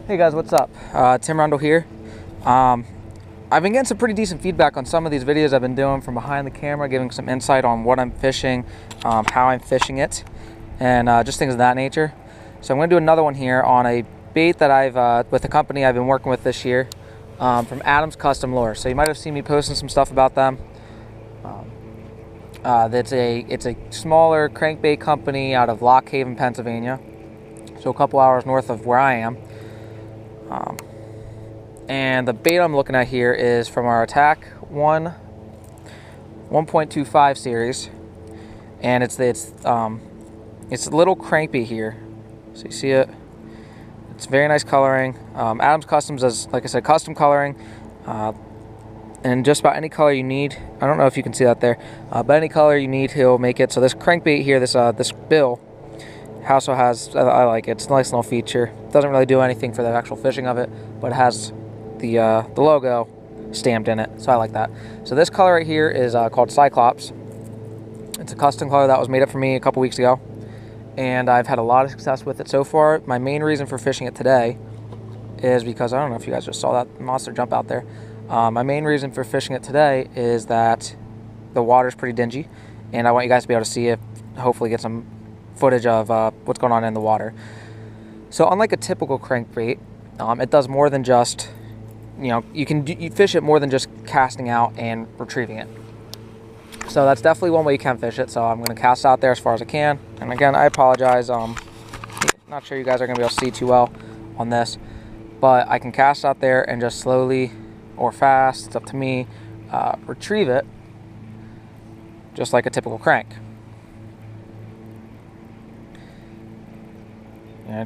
Hey guys, what's up? Tim Rundle here. I've been getting some pretty decent feedback on some of these videos I've been doing from behind the camera, giving some insight on what I'm fishing, how I'm fishing it, and just things of that nature. So I'm going to do another one here on a bait that I've, with a company I've been working with this year, from Adam's Custom Lures. So you might have seen me posting some stuff about them. It's a smaller crankbait company out of Lock Haven, Pennsylvania, so a couple hours north of where I am. And the bait I'm looking at here is from our ATAK 1.25 series, and it's a little crankbait here. So you see it. It's very nice coloring. Adam's Customs does, like I said, custom coloring, and just about any color you need. I don't know if you can see that there, but any color you need, he'll make it. So this crankbait here, this bill, also has, I like it. It's a nice little feature. Doesn't really do anything for the actual fishing of it, but it has the logo stamped in it, so I like that. So this color right here is called Cyclops. It's a custom color that was made up for me a couple weeks ago, and I've had a lot of success with it so far. My main reason for fishing it today is because, I don't know if you guys just saw that monster jump out there. My main reason for fishing it today is that the water's pretty dingy, and I want you guys to be able to see it, hopefully get some footage of what's going on in the water. So unlike a typical crankbait, it does more than just, you fish it more than just casting out and retrieving it. So that's definitely one way you can fish it. So I'm going to cast out there as far as I can. And again, I apologize. Not sure you guys are going to be able to see too well on this, but I can cast out there and just slowly or fast, it's up to me, retrieve it just like a typical crank.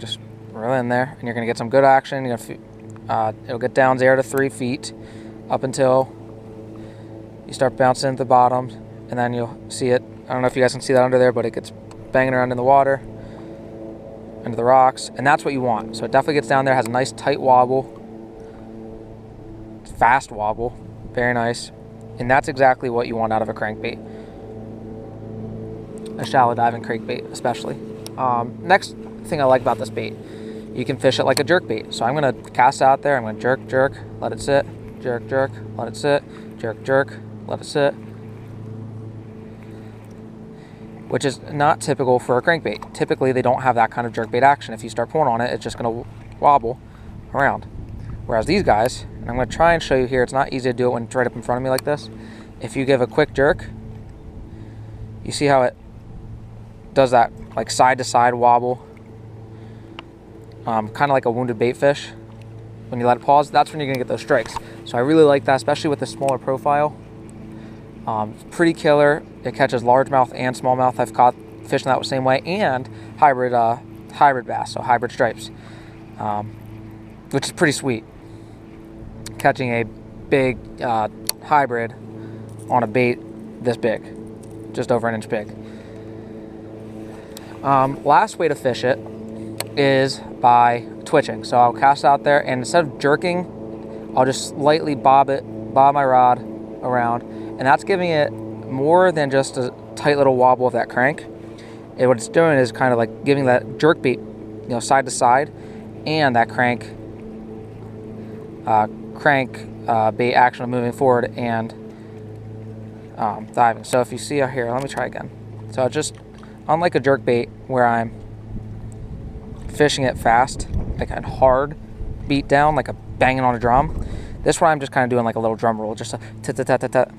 Just reel in there, and you're going to get some good action. It'll get down 0 to 3 feet up until you start bouncing into the bottom, and then you'll see it. I don't know if you guys can see that under there, but it gets banging around in the water, into the rocks, and that's what you want. So it definitely gets down there, has a nice tight wobble, fast wobble, very nice, and that's exactly what you want out of a crankbait, a shallow diving crankbait especially. Next thing I like about this bait, you can fish it like a jerk bait. So I'm going to cast out there, I'm going to jerk, jerk, let it sit, jerk, jerk, let it sit, jerk, jerk, let it sit, which is not typical for a crankbait. Typically they don't have that kind of jerk bait action. If you start pulling on it, it's just going to wobble around. Whereas these guys, and I'm going to try and show you here, it's not easy to do it when it's right up in front of me like this. If you give a quick jerk, you see how it does that like side to side wobble, kind of like a wounded bait fish. When you let it pause, that's when you're gonna get those strikes. So I really like that, especially with the smaller profile. Pretty killer. It catches largemouth and smallmouth. I've caught fish in that the same way, and hybrid bass, so hybrid stripes, which is pretty sweet. Catching a big hybrid on a bait this big, just over 1 inch big. Last way to fish it is by twitching. So I'll cast out there, and instead of jerking, I'll just lightly bob my rod around, and that's giving it more than just a tight little wobble of that crank. And what it's doing is kind of like giving that jerk bait, side to side, and that crank bait action of moving forward and diving. So if you see out here, let me try again. So just unlike a jerk bait where I'm fishing it fast, like a hard beat down, like a banging on a drum, this one I'm just kind of doing like a little drum roll, just a ta-ta-ta-ta-ta.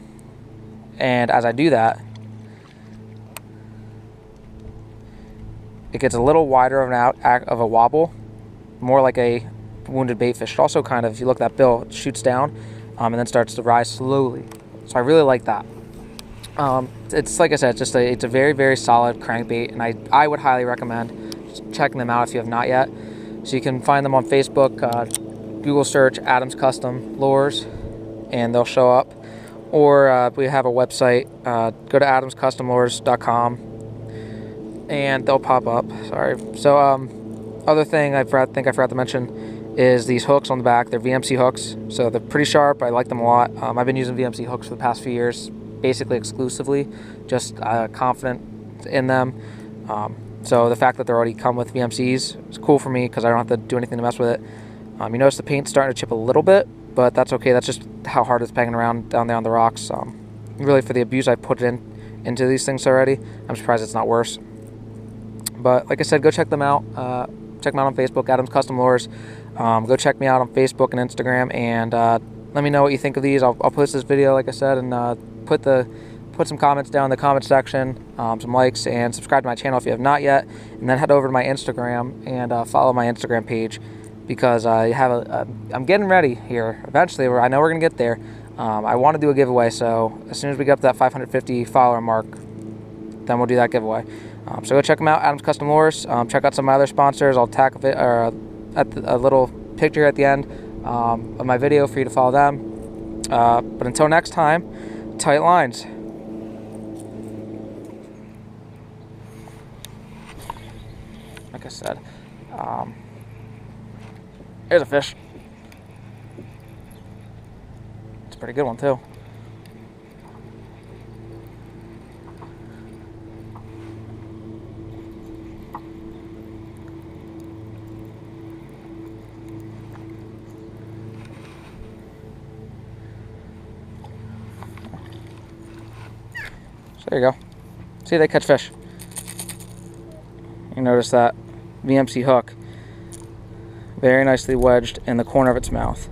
And as I do that, it gets a little wider of a wobble, more like a wounded bait fish. It also kind of, if you look at that bill, it shoots down and then starts to rise slowly. So I really like that. It's like I said, it's a very, very solid crankbait, and I would highly recommend checking them out if you have not yet. So you can find them on Facebook, Google search Adam's Custom Lures, and they'll show up. Or we have a website, go to adamscustomlures.com, and they'll pop up. Sorry. So other thing I think I forgot to mention is these hooks on the back. They're VMC hooks, so they're pretty sharp. I like them a lot. I've been using VMC hooks for the past few years, basically exclusively, just confident in them. So the fact that they're already come with VMCs is cool for me because I don't have to do anything to mess with it. You notice the paint's starting to chip a little bit, but that's okay. That's just how hard it's banging around down there on the rocks. Really, for the abuse I put into these things already, I'm surprised it's not worse. But like I said, go check them out. Check them out on Facebook, Adam's Custom Lures. Go check me out on Facebook and Instagram, and let me know what you think of these. I'll post this video, like I said, and put some comments down in the comment section, some likes, and subscribe to my channel if you have not yet. And then head over to my Instagram and follow my Instagram page, because I have I'm getting ready here. Eventually, I know we're gonna get there. I want to do a giveaway, so as soon as we get up to that 550 follower mark, then we'll do that giveaway. So go check them out, Adam's Custom Lures. Check out some of my other sponsors. I'll tag a little picture at the end of my video for you to follow them. But until next time, tight lines. Like I said, here's a fish. It's a pretty good one too. So there you go. See, they catch fish. You notice that VMC hook very nicely wedged in the corner of its mouth.